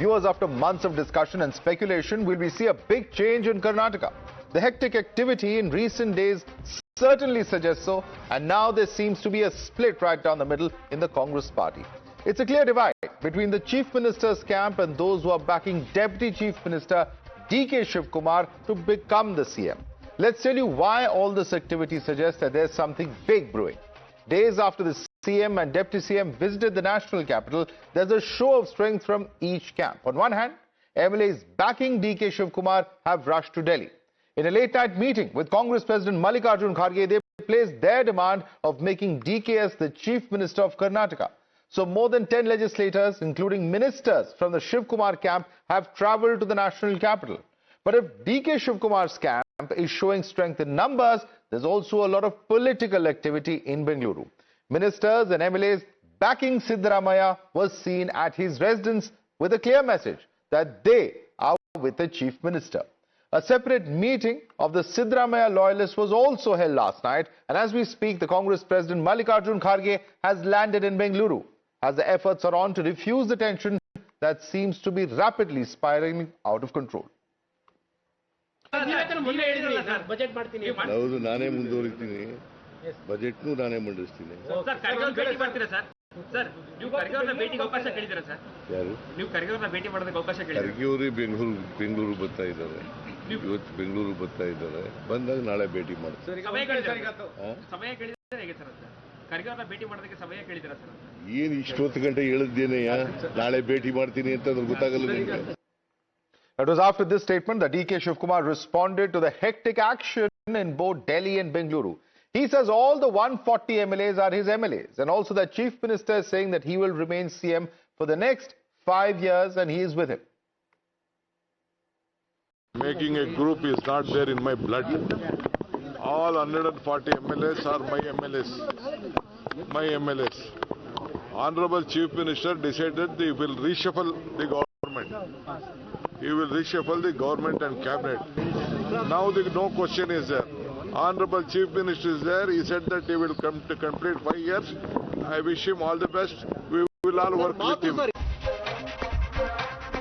Viewers, after months of discussion and speculation, will we see a big change in Karnataka? The hectic activity in recent days certainly suggests so, and now there seems to be a split right down the middle in the Congress party. It's a clear divide between the Chief Minister's camp and those who are backing Deputy Chief Minister D.K. Shivakumar to become the CM. Let's tell you why all this activity suggests that there's something big brewing. Days after the CM and Deputy CM visited the national capital, there's a show of strength from each camp. On one hand, MLAs backing D.K. Shivakumar have rushed to Delhi. In a late-night meeting with Congress President Mallikarjun Kharge, they placed their demand of making D.K. as the Chief Minister of Karnataka. So more than 10 legislators, including ministers from the Shivakumar camp, have travelled to the national capital. But if D.K. Shivakumar's camp is showing strength in numbers, there's also a lot of political activity in Bengaluru. Ministers and MLAs backing Siddaramaiah was seen at his residence with a clear message that they are with the Chief Minister. A separate meeting of the Siddaramaiah loyalists was also held last night, and as we speak, the Congress President Mallikarjun Kharge has landed in Bengaluru as the efforts are on to diffuse the tension that seems to be rapidly spiraling out of control. Sir ನೀವು ಖರ್ಗೆ ಅವರನ್ನ ಭೇಟಿಗೆ ಅವಕಾಶ ಕೇಳಿದಿರಾ sir? ಯಾರು ನೀವು ಖರ್ಗೆ ಅವರನ್ನ ಭೇಟಿ ಮಾಡೋದಕ್ಕೆ ಅವಕಾಶ ಕೇಳಿದಿರಾ? ಖರ್ಗೆ ಅವರು ಬೆಂಗಳೂರು ಬರ್ತಾ ಇದ್ದಾರೆ. ಇವತ್ತು ಬೆಂಗಳೂರು ಬರ್ತಾ ಇದ್ದಾರೆ. ಬಂದಾಗ ನಾಳೆ ಭೇಟಿ ಮಾಡ್ತಾರೆ. ಸಮಯ ಕೇಳಿದ್ರೆ ಹೇಗೆ ಸರ್? ಖರ್ಗೆ ಅವರನ್ನ ಭೇಟಿ ಮಾಡೋದಕ್ಕೆ ಸಮಯ ಕೇಳಿದಿರಾ ಸರ್? ಏನು ಇಷ್ಟೊತ್ತು ಗಂಟೆ ಹೇಳಿದ್ದೇನೆಯಾ ನಾಳೆ ಭೇಟಿ ಮಾಡ್ತೀನಿ ಅಂತ ಅದು ಗೊತ್ತಾಗಲ್ಲ ನಿಮಗೆ. It was after this statement that D.K. Shivakumar responded to the hectic action in both Delhi and Bengaluru. He says all the 140 MLAs are his MLAs, and also that Chief Minister is saying that he will remain CM for the next 5 years and he is with him. Making a group is not there in my blood. All 140 MLAs are my MLAs. My MLAs. Honorable Chief Minister decided he will reshuffle the government. He will reshuffle the government and cabinet. Now no question is there. Honorable Chief Minister is there. He said that he will come to complete 5 years. I wish him all the best. We will all work with him.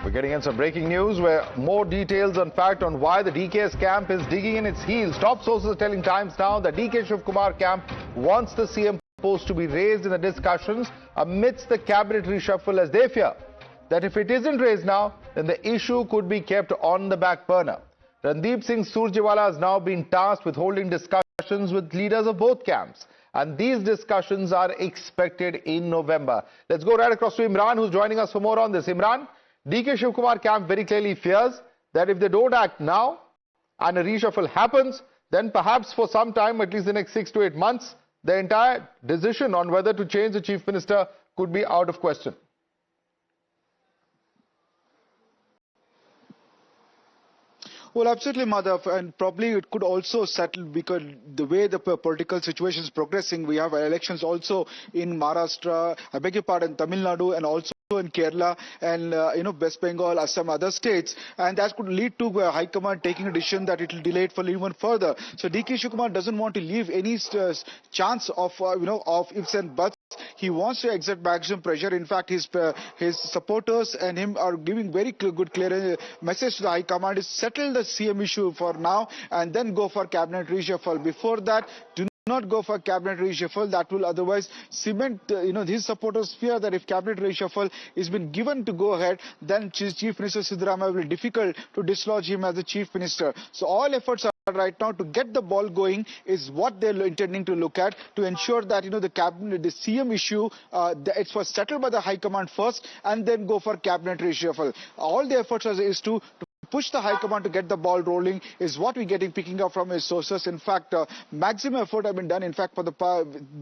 We're getting in some breaking news where more details on fact on why the DK's camp is digging in its heels. Top sources are telling Times now that D.K. Shivakumar camp wants the CM post to be raised in the discussions amidst the cabinet reshuffle, as they fear that if it isn't raised now, then the issue could be kept on the back burner. Randeep Singh Surjewala has now been tasked with holding discussions with leaders of both camps. And these discussions are expected in November. Let's go right across to Imran, who's joining us for more on this. Imran, D.K. Shivakumar camp very clearly fears that if they don't act now and a reshuffle happens, then perhaps for some time, at least the next 6 to 8 months, the entire decision on whether to change the Chief Minister could be out of question. Well, absolutely, Madhav, and probably it could also settle because the way the political situation is progressing, we have elections also in Maharashtra, I beg your pardon, Tamil Nadu, and also in Kerala and West Bengal, Assam, other states, and that could lead to High Command taking a decision that it will delay it for even further. So D.K. Shivakumar doesn't want to leave any chance of of ifs and buts. He wants to exert maximum pressure. In fact, his supporters and him are giving very good, clear message to the High Command is settle the CM issue for now and then go for cabinet reshuffle. Before that, do not go for cabinet reshuffle. That will otherwise cement, his supporters fear that if cabinet reshuffle is been given to go ahead, then Chief Minister Siddaramaiah will be difficult to dislodge him as the Chief Minister. So all efforts are right now to get the ball going is what they're intending to look at to ensure that the cabinet, the CM issue, it's for settled by the High Command first and then go for cabinet reshuffle. All the efforts is to push the High Command to get the ball rolling is what we're picking up from his sources. In fact, maximum effort have been done. In fact, for the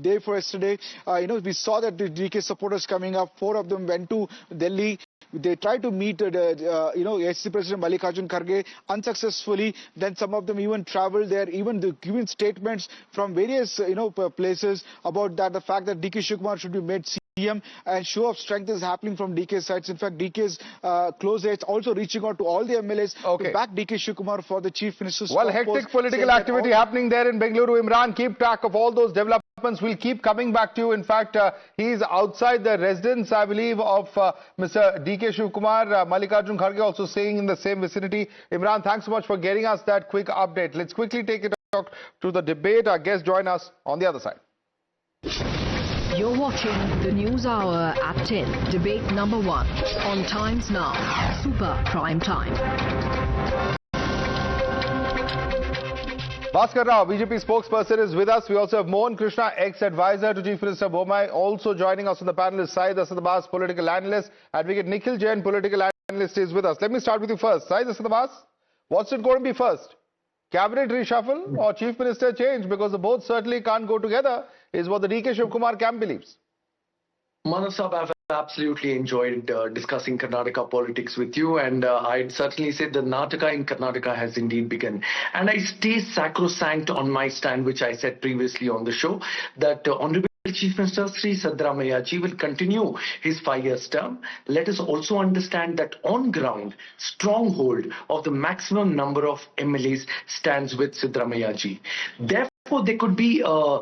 day for yesterday, we saw that the DK supporters coming up. 4 of them went to Delhi. They tried to meet SC President Mallikarjun Kharge unsuccessfully. Then some of them even traveled there, even giving statements from various places about that, the fact that D.K. Shivakumar should be made CM, and show of strength is happening from DK's sides. In fact, DK's close aides also reaching out to all the MLAs to back D.K. Shivakumar for the Chief Minister's hectic political activity happening there in Bengaluru. Imran, keep track of all those developments. We'll keep coming back to you. In fact, he's outside the residence, I believe, of Mr. D.K. Shivakumar. Mallikarjun Kharge also staying in the same vicinity. Imran, thanks so much for getting us that quick update. Let's quickly take it to the debate. Our guests join us on the other side. You're watching the News Hour at 10. Debate number 1 on Times Now. Super Prime Time. Bhaskar Rao, BJP spokesperson, is with us. We also have Mohan Krishna, ex-advisor to Chief Minister Bommai. Also joining us on the panel is Syed Asad Abbas, political analyst. Advocate Nikhil Jain, political analyst, is with us. Let me start with you first. Syed Asad Abbas, what's it going to be first? Cabinet reshuffle or Chief Minister change? Because the both certainly can't go together, is what the D.K. Shivakumar camp believes. Manasab, I've absolutely enjoyed discussing Karnataka politics with you, and I'd certainly say the Nataka in Karnataka has indeed begun. And I stay sacrosanct on my stand, which I said previously on the show, that Honorable Chief Minister Siddaramaiah ji will continue his 5-year term. Let us also understand that on ground, stronghold of the maximum number of MLAs stands with Siddaramaiah ji. Therefore, there could be a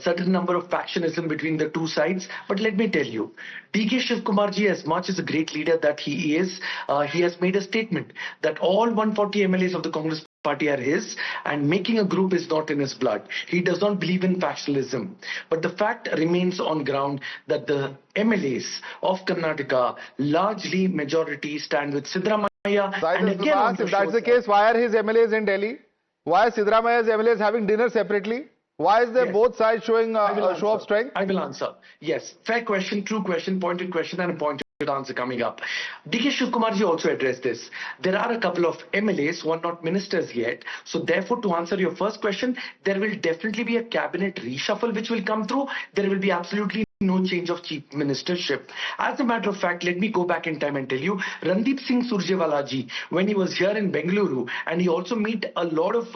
certain number of factionism between the two sides. But let me tell you, D.K. Shivakumar ji, as much as a great leader that he is, he has made a statement that all 140 MLAs of the Congress party are his, and making a group is not in his blood. He does not believe in factionalism. But the fact remains on ground that the MLAs of Karnataka, largely majority, stand with Siddaramaiah. And again, if that's the case, why are his MLAs in Delhi? Why are Siddaramaiah's MLAs having dinner separately? Why is there both sides showing a show of strength? I will answer. Yes, fair question, true question, pointed question, and a pointed answer coming up. D.K. Shivakumar ji also addressed this. There are a couple of MLAs who are not ministers yet. So therefore, to answer your first question, there will definitely be a cabinet reshuffle which will come through. There will be absolutely no change of chief ministership. As a matter of fact, let me go back in time and tell you, Randeep Singh Surjewala ji, when he was here in Bengaluru, and he also met a lot of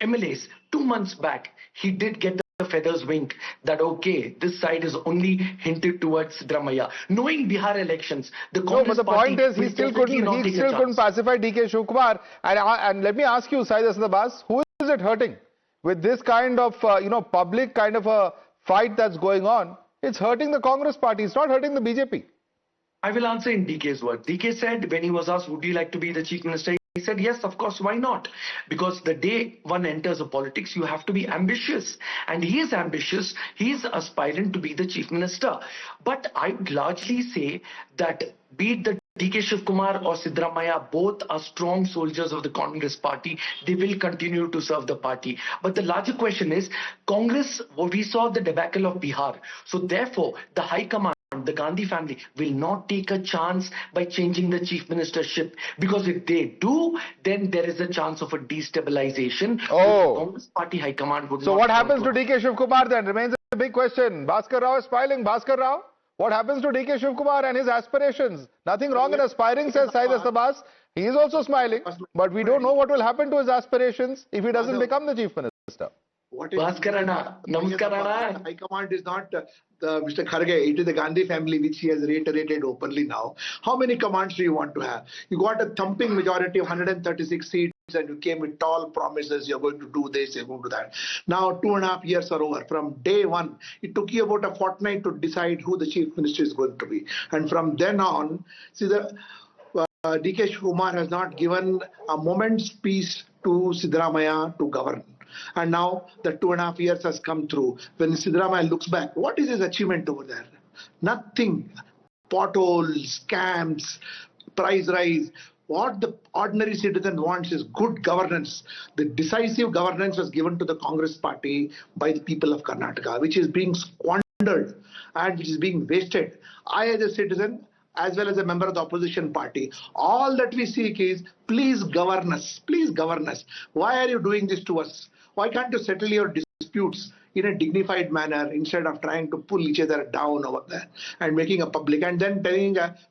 MLAs 2 months back, he did get the feathers wink that okay, this side is only hinted towards Siddaramaiah. Knowing Bihar elections, the Congress but the point is he still couldn't pacify D.K. Shivakumar. And let me ask you, Syed Asad Abbas, who is it hurting with this kind of public kind of a fight that's going on? It's hurting the Congress party. It's not hurting the BJP. I will answer in DK's words. DK said when he was asked, would you like to be the chief minister? He said, yes, of course, why not? Because the day one enters a politics, you have to be ambitious. And he is ambitious. He is aspirant to be the chief minister. But I would largely say that be it the D.K. Shivakumar or Siddaramaiah, both are strong soldiers of the Congress party. They will continue to serve the party. But the larger question is, Congress, we saw the debacle of Bihar. So therefore, the High Command, the Gandhi family, will not take a chance by changing the chief ministership. Because if they do, then there is a chance of a destabilization. Oh. The Congress party High Command would So what happens to D.K. Shivakumar then? Remains a big question. Bhaskar Rao is smiling. Bhaskar Rao? What happens to D.K. Shivakumar and his aspirations? Nothing wrong in aspiring, says Syed Asad Abbas. He is also smiling, but we don't know what will happen to his aspirations if he doesn't become the chief minister. Bhaskarana, Namaskarana. High Command is not Mr. Kharge. It is the Gandhi family, which he has reiterated openly now. How many commands do you want to have? You got a thumping majority of 136 seats and you came with tall promises. You're going to do this, you're going to do that. Now 2.5 years are over. From day one, it took you about a fortnight to decide who the chief minister is going to be. And from then on, see D.K. Shivakumar has not given a moment's peace to Siddaramaiah to govern. And now the 2.5 years has come through. When Siddaramaiah looks back, what is his achievement over there? Nothing. Potholes, scams, price rise. What the ordinary citizen wants is good governance. The decisive governance was given to the Congress party by the people of Karnataka, which is being squandered and which is being wasted. I, as a citizen, as well as a member of the opposition party, all that we seek is, please govern us. Please govern us. Why are you doing this to us? Why can't you settle your disputes in a dignified manner instead of trying to pull each other down over there and making a public and then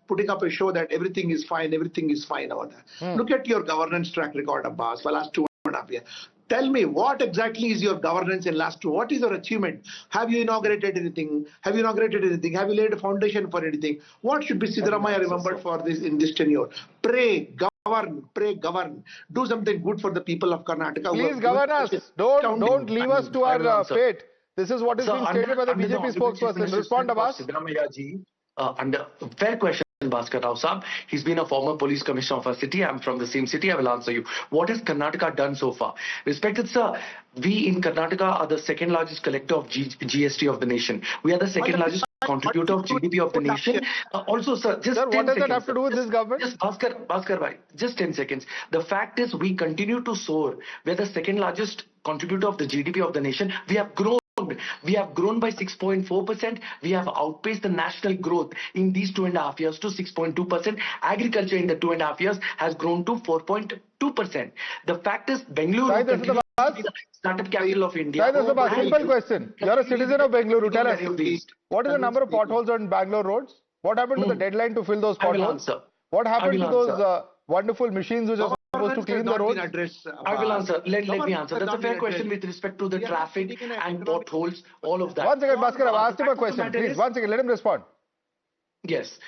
putting up a show that everything is fine over there. Look at your governance track record, Abbas, for the last 2.5 years. Tell me, what exactly is your governance in last 2? What is your achievement? Have you inaugurated anything? Have you laid a foundation for anything? What should be Siddaramaiah remembered for this in this tenure? Pray, govern. Do something good for the people of Karnataka. Please govern us. Don't leave us to our fate. This is what is being stated by the BJP spokesperson. Respond, Abbas. Siddaramaiah ji, under fair question, Bhaskar Rao Saab. He's been a former police commissioner of our city. I'm from the same city. I will answer you. What has Karnataka done so far? Respected sir, we in Karnataka are the second largest collector of GST of the nation. We are the second largest contributor of GDP of the nation. Also, sir, just sir, 10 what does seconds, that have to do with this government? Just Bhaskar bhai, just 10 seconds. The fact is, we continue to soar. We are the second largest contributor of the GDP of the nation. We have grown. We have grown by 6.4%. We have outpaced the national growth in these 2.5 years to 6.2%. Agriculture in the 2.5 years has grown to 4.2%. The fact is, Bengaluru continues to be the startup capital of India. Simple question. You're a citizen of Bengaluru. Tell us, what is the number of potholes on Bangalore roads? What happened to the deadline to fill those potholes? I will answer. What happened to those wonderful machines which are supposed to clean the roads? I will answer. Let me answer. That's a fair question with respect to the traffic and potholes, all of that. One second, Bhaskar, I've asked him a question. Please, 1 second, let him respond. Yes.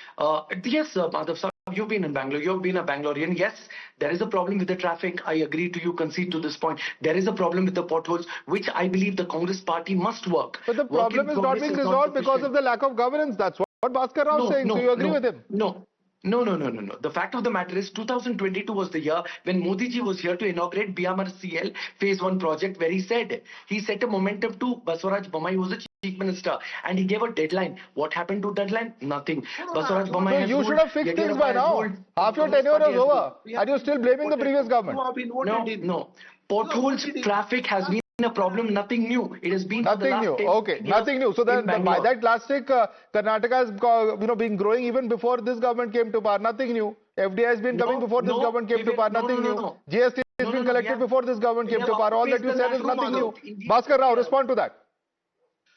Yes, Madhav sir, you've been in Bangalore. You've been a Bangalorean. Yes, there is a problem with the traffic. I agree to you, concede to this point. There is a problem with the potholes, which I believe the Congress party must work. But the problem is not being resolved because of the lack of governance. That's what Bhaskar Rao is saying. So you agree with him? No. The fact of the matter is 2022 was the year when Modi ji was here to inaugurate BMRCL Phase 1 project, where he set a momentum to Basavaraj Bommai, was the Chief Minister, and he gave a deadline. What happened to deadline? Nothing. Basavaraj Bommai you should have fixed things by now. Half your tenure is over. Are you still blaming the previous government? No. Potholes, traffic has been a problem, nothing new. It has been nothing new. Okay, nothing new. So then by that plastic, Karnataka has been growing even before this government came to power. Nothing new. FDI has been coming before this government came to power. Nothing new. GST has been collected before this government came to power. All that you said is nothing new. Bhaskar Rao, respond to that.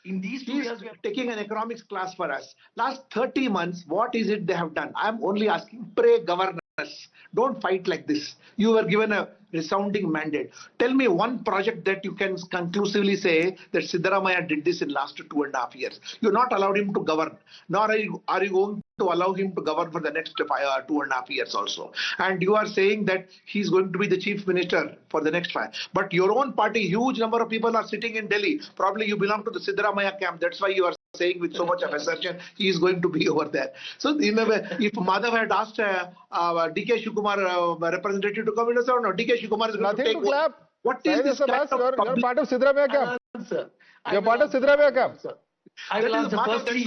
In these 2 years, we are taking an economics class for us. Last 30 months, what is it they have done? I'm only asking, pray governance. Don't fight like this. You were given a resounding mandate. Tell me one project that you can conclusively say that Siddaramaiah did this in last 2.5 years. You're not allowed him to govern. Nor are you going to allow him to govern for the next 2.5 years also. And you are saying that he's going to be the chief minister for the next 5. But your own party, huge number of people are sitting in Delhi. Probably you belong to the Siddaramaiah camp. That's why you are saying with so much of assertion he is going to be over there. So in a way, if Madhav had asked D.K. Shivakumar representative to come in, or no, D.K. Shivakumar is going nothing to take to clap. What is this? You're part of Siddaramaiah camp. You're part of Siddaramaiah camp. I will answer. Firstly,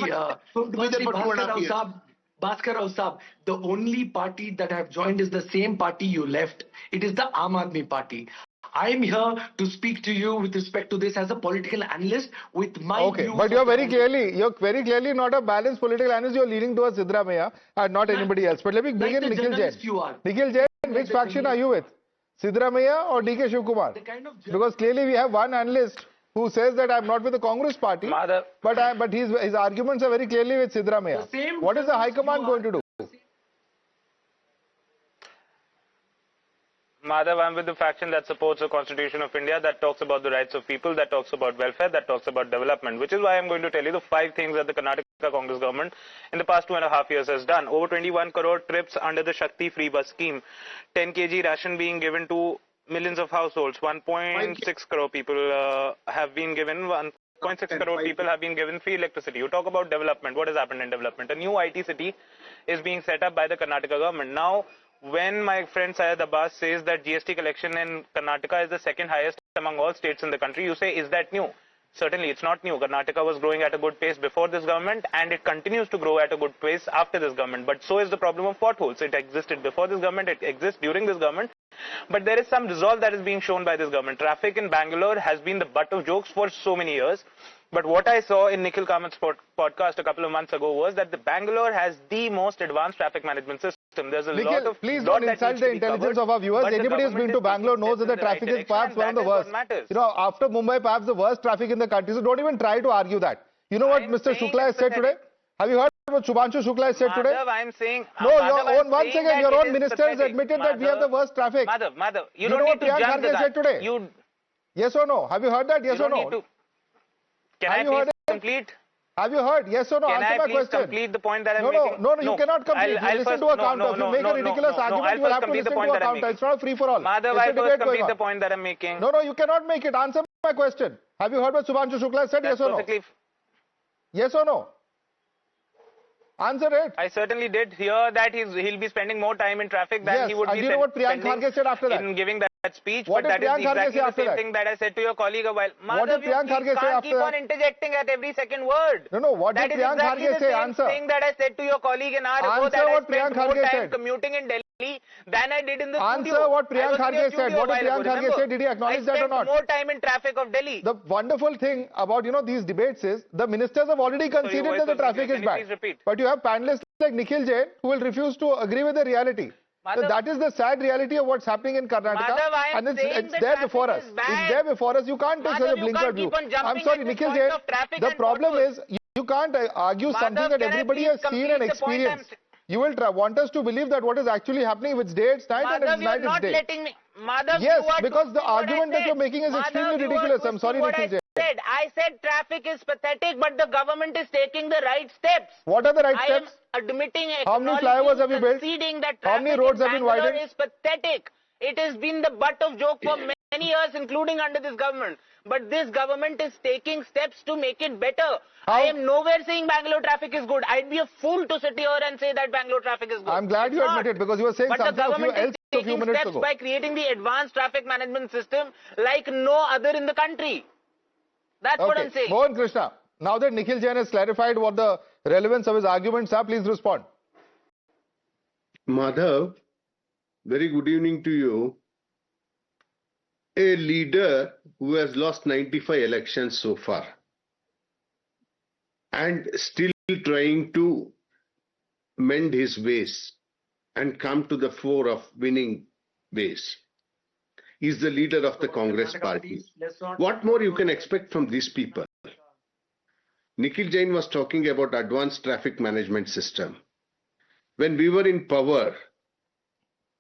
Bhaskar Rao Saab, the only party that I have joined is the same party you left. It is the Aam Aadmi Party. I am here to speak to you with respect to this as a political analyst with my views. But you're very clearly not a balanced political analyst. You're leaning towards Siddaramaiah and not anybody else. But let me begin Nikhil Jain. Nikhil Jain, which faction are you with? Siddaramaiah or D.K. Shivakumar? Because clearly we have one analyst who says that I'm not with the Congress party, but his arguments are very clearly with Siddaramaiah. What is the High Command going to do? Madhav, I'm with the faction that supports the Constitution of India, that talks about the rights of people, that talks about welfare, that talks about development, which is why I'm going to tell you the 5 things that the Karnataka Congress government in the past 2.5 years has done. Over 21 crore trips under the Shakti Free Bus scheme, 10 kg ration being given to millions of households, 1.6 crore people have been given, 1.6 crore people have been given free electricity. You talk about development. What has happened in development? A new IT city is being set up by the Karnataka government. Now, when my friend Syed Abbas says that GST collection in Karnataka is the second highest among all states in the country, you say, is that new? Certainly, it's not new. Karnataka was growing at a good pace before this government, and it continues to grow at a good pace after this government. But so is the problem of potholes. It existed before this government, it exists during this government. But there is some resolve that is being shown by this government. Traffic in Bangalore has been the butt of jokes for so many years. But what I saw in Nikhil Kamat's podcast a couple of months ago was that the Bangalore has the most advanced traffic management system. There's a lot of... Please don't insult the intelligence of our viewers. Anybody who's been to Bangalore knows that the traffic is perhaps one of the worst. You know, after Mumbai, perhaps the worst traffic in the country. So don't even try to argue that. You know what Mr. Shukla has said today? Have you heard what Shubhanshu Shukla has said today? I'm saying... No, your own minister has admitted that we have the worst traffic. Madhav, you don't need to jump to that. Said today? Yes or no? Have you heard that? Yes or no? Can I please complete? Have you heard? Yes or no? Can Answer my question. Can I please complete the point that I'm making? No, you cannot complete. Listen to a counter. If you make a ridiculous argument, you will have to listen to a counter. It's not a free-for-all. Madhav, I'll first complete the point that I'm making. No, you cannot make it. Answer my question. Have you heard what Subhanshu Shukla said? That's Yes or no? perfectly Yes or no? Answer it. I certainly did hear that he'll be spending more time in traffic than he would be and you know what Priyank spending Kharge said after that? in giving that speech. What But did that is Priyank Kharge exactly say the after same that? thing that I said to your colleague a while. What did Priyank Kharge say can't after keep that? on interjecting at every second word. No, what did Priyank Kharge say? Answer. That is exactly the same thing that I said to your colleague an hour ago, Answer that I what spent Priyank more Kharge time said. commuting in Delhi than I did in the studio. Answer what Priyank I was in your Kharge said. studio What a did while Priyank ago, Kharge say? remember? Did he acknowledge that or I not? spent more time in traffic of Delhi. The wonderful thing about, these debates is the ministers have already conceded voice that the was traffic weaker. is Can you bad. please repeat? But you have panelists like Nikhil Jain who will refuse to agree with the reality. So Madhav, that is the sad reality of what's happening in Karnataka. Madhav, I am and saying it's the there traffic before us. is bad. It's there before us. You can't take Madhav, such a you blinkered can't view. keep on jumping I'm sorry, at this Nikhil point Jain. of traffic The and problem thoughtful. is you can't argue something Madhav, that can I everybody please has seen and complete the point I'm experienced. You will want us to believe that what is actually happening, if it's day, it's night, and if Madhav, it's you're night, it's not day. letting me. Madhav, Yes, you are because the twisting what I argument that said. you're making is Madhav, extremely you are ridiculous. I'm sorry, twisting Nikhil Jain. I said traffic is pathetic, but the government is taking the right steps. What are the right I steps? am admitting, How many flyovers have you built? conceding that How traffic many roads in have been Bangalore widened? is pathetic. It has been the butt of joke for many years, including under this government. But this government is taking steps to make it better. I am nowhere saying Bangalore traffic is good. I'd be a fool to sit here and say that Bangalore traffic is good. I'm glad you admit it, because you were saying But the something government is else a few taking minutes steps ago. by creating the advanced traffic management system like no other in the country. That's what I'm saying. Mohan Krishna, now that Nikhil Jain has clarified what the relevance of his arguments are, please respond. Madhav, very good evening to you. A leader who has lost 95 elections so far and still trying to mend his ways and come to the fore of winning ways is the leader of the Congress party. What more you can expect from these people? Nikhil Jain was talking about advanced traffic management system. When we were in power,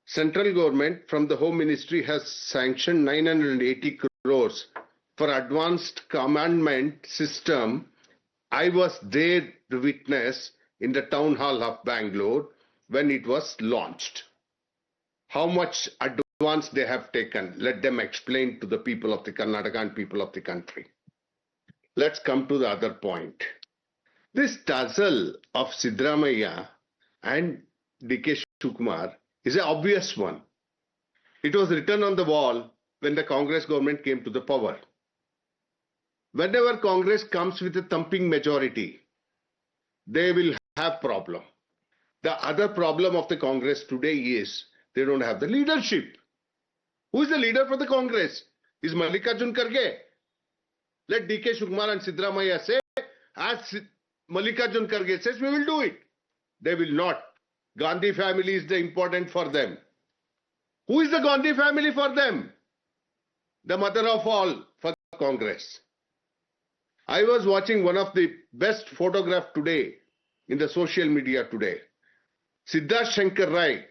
central government from the Home Ministry has sanctioned 980 crores for advanced commandment system. I was there to witness in the town hall of Bangalore when it was launched. How much advance they have taken, let them explain to the people of the Karnataka and people of the country. Let's come to the other point. This tussle of Siddaramaiah and D.K. Shivakumar is an obvious one. It was written on the wall when the Congress government came to the power. Whenever Congress comes with a thumping majority, they will have problem. The other problem of the Congress today is they don't have the leadership. Who is the leader for the Congress? Is Mallikarjun Kharge? Let D.K. Shivakumar and Siddaramaiah say, as Mallikarjun Kharge says, we will do it. They will not. Gandhi family is the important for them. Who is the Gandhi family for them? The mother of all for Congress. I was watching one of the best photograph today in the social media today. Siddharth Shankar Rai,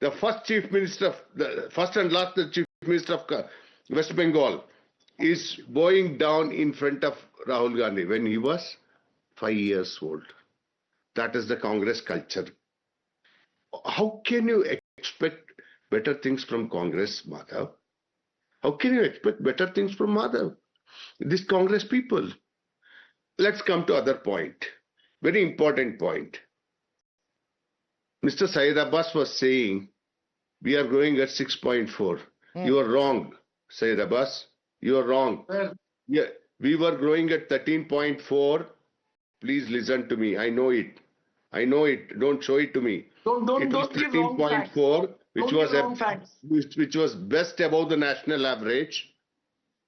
the first Chief Minister, the first and last Chief Minister of West Bengal, is bowing down in front of Rahul Gandhi when he was 5 years old. That is the Congress culture. How can you expect better things from Congress, Madhav? How can you expect better things from Madhav? These Congress people. Let's come to other point. Very important point. Mr. Syed Abbas was saying, we are growing at 6.4. You are wrong, Syed Abbas. You are wrong. Well, Yeah, we were growing at 13.4. Please listen to me. I know it. I know it. Don't show it to me. Don't It was give wrong facts. 13.4, which was best above the national average.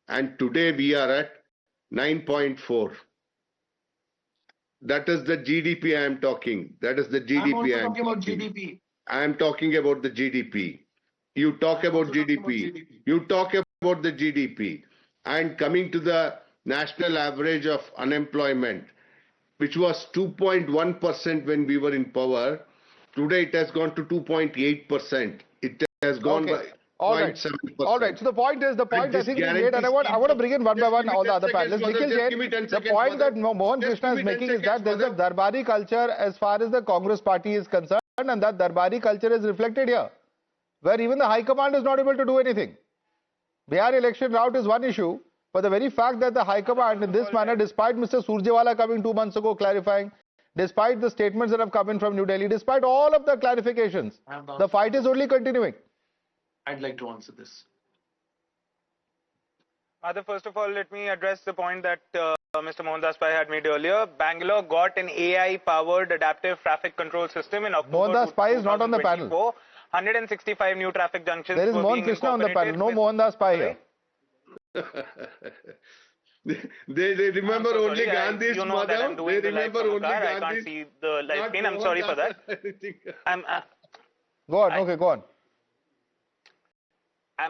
And today we are at 9.4. That is the GDP I am talking. That is the GDP I am talking about talking. GDP. I am talking about the GDP. You talk about GDP. You talk about the GDP. And coming to the national average of unemployment, which was 2.1% when we were in power, today it has gone to 2.8%. It has gone by All right. 0.7%. All right. So the point I this think we made, and I want to bring in one by one all the other panelists. Nikhil Jain, the point that Mohan Krishna is making is that there is a Darbari culture as far as the Congress party is concerned, and that Darbari culture is reflected here, where even the High Command is not able to do anything. Bihar election route is one issue. But the very fact that the High Command in this manner, despite Mr. Surjewala coming 2 months ago clarifying, despite the statements that have come in from New Delhi, despite all of the clarifications, the fight is only continuing. I'd like to answer this. Madhav, first of all, let me address the point that Mr. Mohandas Pai had made earlier. Bangalore got an AI-powered adaptive traffic control system in October. Mohandas Pai is not on the panel. 165 new traffic junctions. There is Mohan Krishna on the panel. No Mohandas Pai here. They remember only Gandhi's mother. They remember only Gandhi's. I can't see the live screen. I'm sorry for that. Go on. Okay, go on.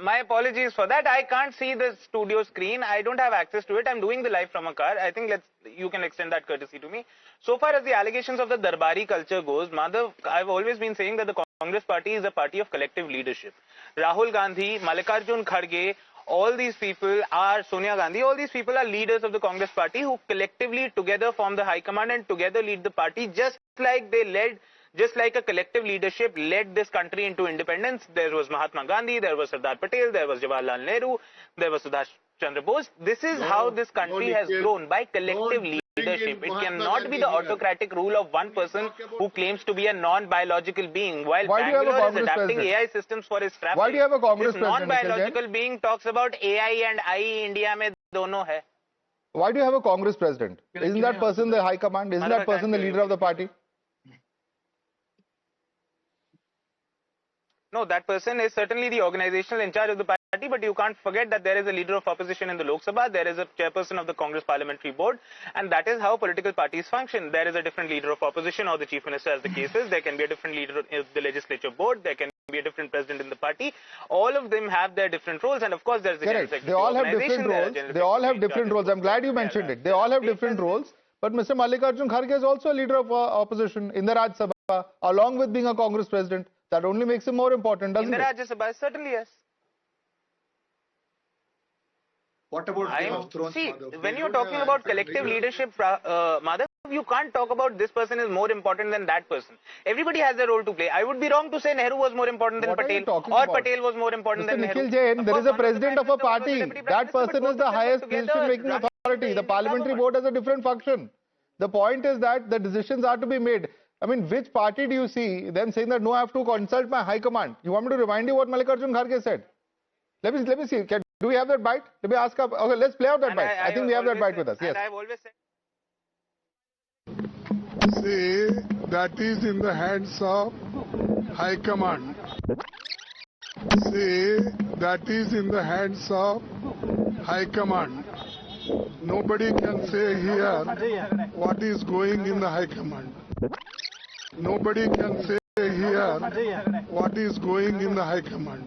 My apologies for that. I can't see the studio screen. I don't have access to it. I'm doing the live from a car. I think you can extend that courtesy to me. So far as the allegations of the Darbari culture goes, Madhav, I've always been saying that the Congress party is a party of collective leadership. Rahul Gandhi, Mallikarjun Kharge, all these people are Sonia Gandhi, all these people are leaders of the Congress party who collectively together form the High Command and together lead the party, just like a collective leadership led this country into independence. There was Mahatma Gandhi, there was Sardar Patel, there was Jawaharlal Nehru, there was Subhash Chandra Bose. This is how this country has grown, by collective leadership. It cannot be the autocratic rule of one person who claims to be a non-biological being. While Bangalore is adapting AI systems for its traffic, Why do you have a Congress this president, non-biological being talks about AI and I India mein dono hai. Why do you have a Congress president? Isn't that person the High Command? Isn't that person the leader of the party? No, that person is certainly the organizational in charge of the party, but you can't forget that there is a leader of opposition in the Lok Sabha, there is a chairperson of the Congress Parliamentary Board, and that is how political parties function. There is a different leader of opposition or the Chief Minister as the case is. There can be a different leader of the legislature board. There can be a different president in the party. All of them have their different roles, and of course there is the General Secretary. They all have different roles. They all have different roles. I'm glad you mentioned it. They all have different roles. But Mr. Mallikarjun Kharge is also a leader of opposition in the Rajya Sabha, along with being a Congress president. That only makes him more important, doesn't it? In the Rajya Sabha, certainly yes. What about Game of Thrones? See, when you're talking about collective leadership, Madhav, you can't talk about this person is more important than that person. Everybody has a role to play. I would be wrong to say Nehru was more important than Patel, or Patel was more important than Nehru. Nikhil Jain, there is a president of a party. That person is the highest decision-making authority. The parliamentary board has a different function. The point is that the decisions are to be made. I mean, which party do you see them saying that, no, I have to consult my High Command? You want me to remind you what Mallikarjun Kharge said? Let me see. Do we have that bite? Let me ask up. Okay, let's play out that bite. I think we have that bite with us. Yes. I've always said. Say that is in the hands of High Command. Say that is in the hands of High Command. Nobody can say here what is going in the High Command. Nobody can say here what is going in the High Command.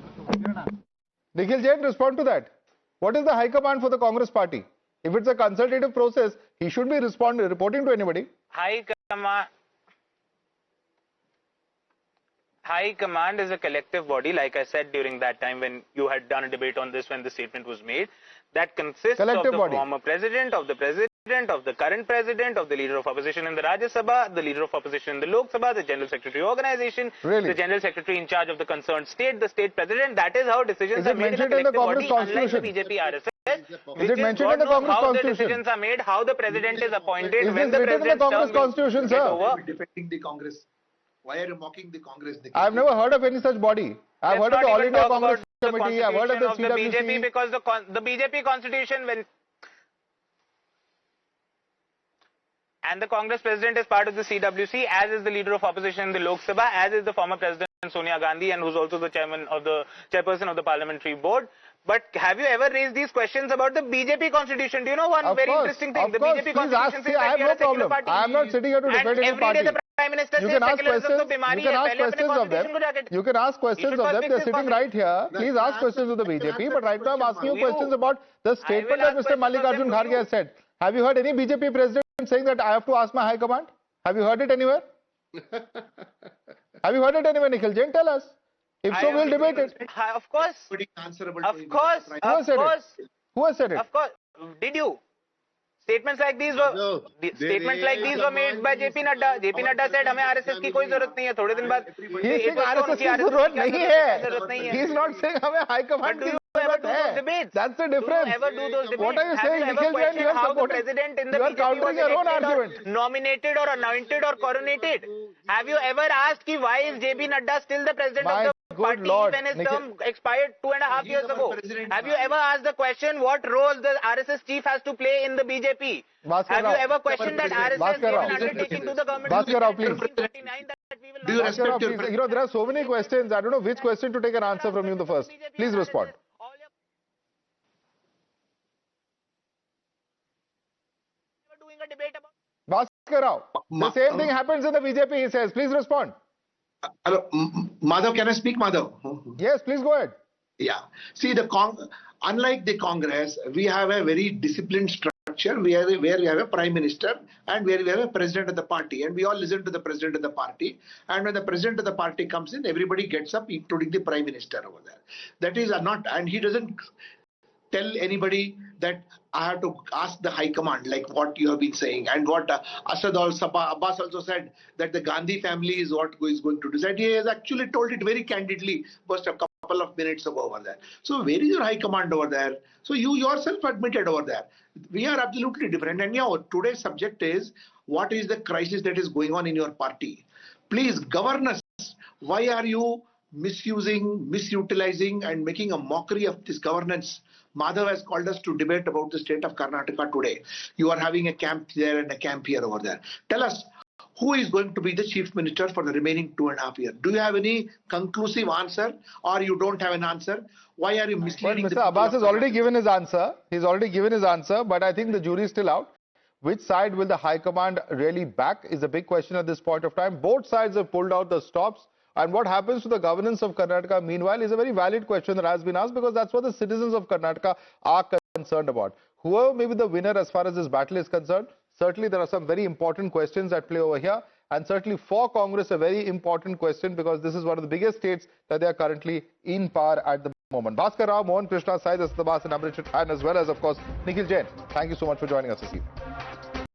Nikhil Jain, respond to that. What is the High Command for the Congress party? If it's a consultative process, he should be reporting to anybody. High Command is a collective body, like I said during that time when you had done a debate on this, when the statement was made, that consists of the former president, of the current president, of the leader of opposition in the Rajya Sabha, the leader of opposition in the Lok Sabha, the general secretary organization, the general secretary in charge of the concerned state, the state president. That is how decisions are made in a collective body, unlike the BJP RSS. Is it mentioned in the Congress how Constitution? The decisions are made, how the president is appointed, when the president in the Congress Constitution, sir? Defending the Congress. Why are you mocking the Congress? I've never heard of any such body. I've heard of the All India Congress Committee. I've heard of the CWC. BJP, because the BJP constitution, and the Congress president is part of the CWC, as is the leader of opposition in the Lok Sabha, as is the former president Sonia Gandhi, and who's also the chairperson of the parliamentary board. But have you ever raised these questions about the BJP constitution? Do you know one very interesting thing? The BJP constitution says that we are a secular party. I am not sitting here to defend any party. The Prime Minister says secularism to bimari hai. You can ask questions of them. They're sitting right here. Please ask questions of the BJP. But right now I'm asking you questions about the statement that Mr. Mallikarjun Kharge has said. Have you heard any BJP president saying that I have to ask my High Command? Have you heard it anywhere? Have you heard it anywhere, Nikhil Jain? Tell us. If so, we'll debate it. Of course. Who has said it? Of course. Did you? Statements like these were made by JP Nadda. JP Nadda said, "हमें RSS की कोई जरूरत नहीं है." थोड़े दिन बाद he is saying RSS की जरूरत नहीं है. He is not saying हमें High Command की ever do those debates? That's the difference. Do you ever do those debates? What are you saying? Have you ever questioned how the president in the BJP was elected or nominated or anointed or coronated? Have you ever asked why is JB Nadda still the president of the party when his term expired 2.5 years ago? Have you ever asked the question what role the RSS chief has to play in the BJP? Have you ever questioned that RSS gave an undertaking to the government in 1939 that we will not... Do you respect your... You know, there are so many questions. I don't know which question to take an answer from you the first. Please respond. Doing a debate about... Bhaskar Rao, the same thing happens in the BJP, he says. Please respond. Hello, Madhav, can I speak, Madhav? Yes, please go ahead. Yeah. See, unlike the Congress, we have a very disciplined structure where we have a prime minister and where we have a president of the party, and we all listen to the president of the party. And when the president of the party comes in, everybody gets up, including the prime minister over there. That is not, and he doesn't tell anybody that I have to ask the high command, like what you have been saying, and what Abbas also said, that the Gandhi family is what is going to decide. He has actually told it very candidly just a couple of minutes ago over there. So where is your high command over there? So you yourself admitted over there. We are absolutely different. And yeah, today's subject is what is the crisis that is going on in your party? Please govern us. Why are you misusing, misutilizing and making a mockery of this governance? Madhav has called us to debate about the state of Karnataka today. You are having a camp there and a camp here over there. Tell us, who is going to be the chief minister for the remaining 2.5 years? Do you have any conclusive answer, or you don't have an answer? Why are you misleading? Well, Mr. Abbas has already given his answer. He's already given his answer, but I think the jury is still out. Which side will the High Command really back is a big question at this point of time. Both sides have pulled out the stops. And what happens to the governance of Karnataka meanwhile is a very valid question that has been asked, because that's what the citizens of Karnataka are concerned about. Whoever may be the winner as far as this battle is concerned, certainly there are some very important questions at play over here. And certainly for Congress, a very important question, because this is one of the biggest states that they are currently in power at the moment. Bhaskar Rao, Mohan Krishna, Said Asad Abbas and Amrit, and as well as, of course, Nikhil Jain. Thank you so much for joining us this evening.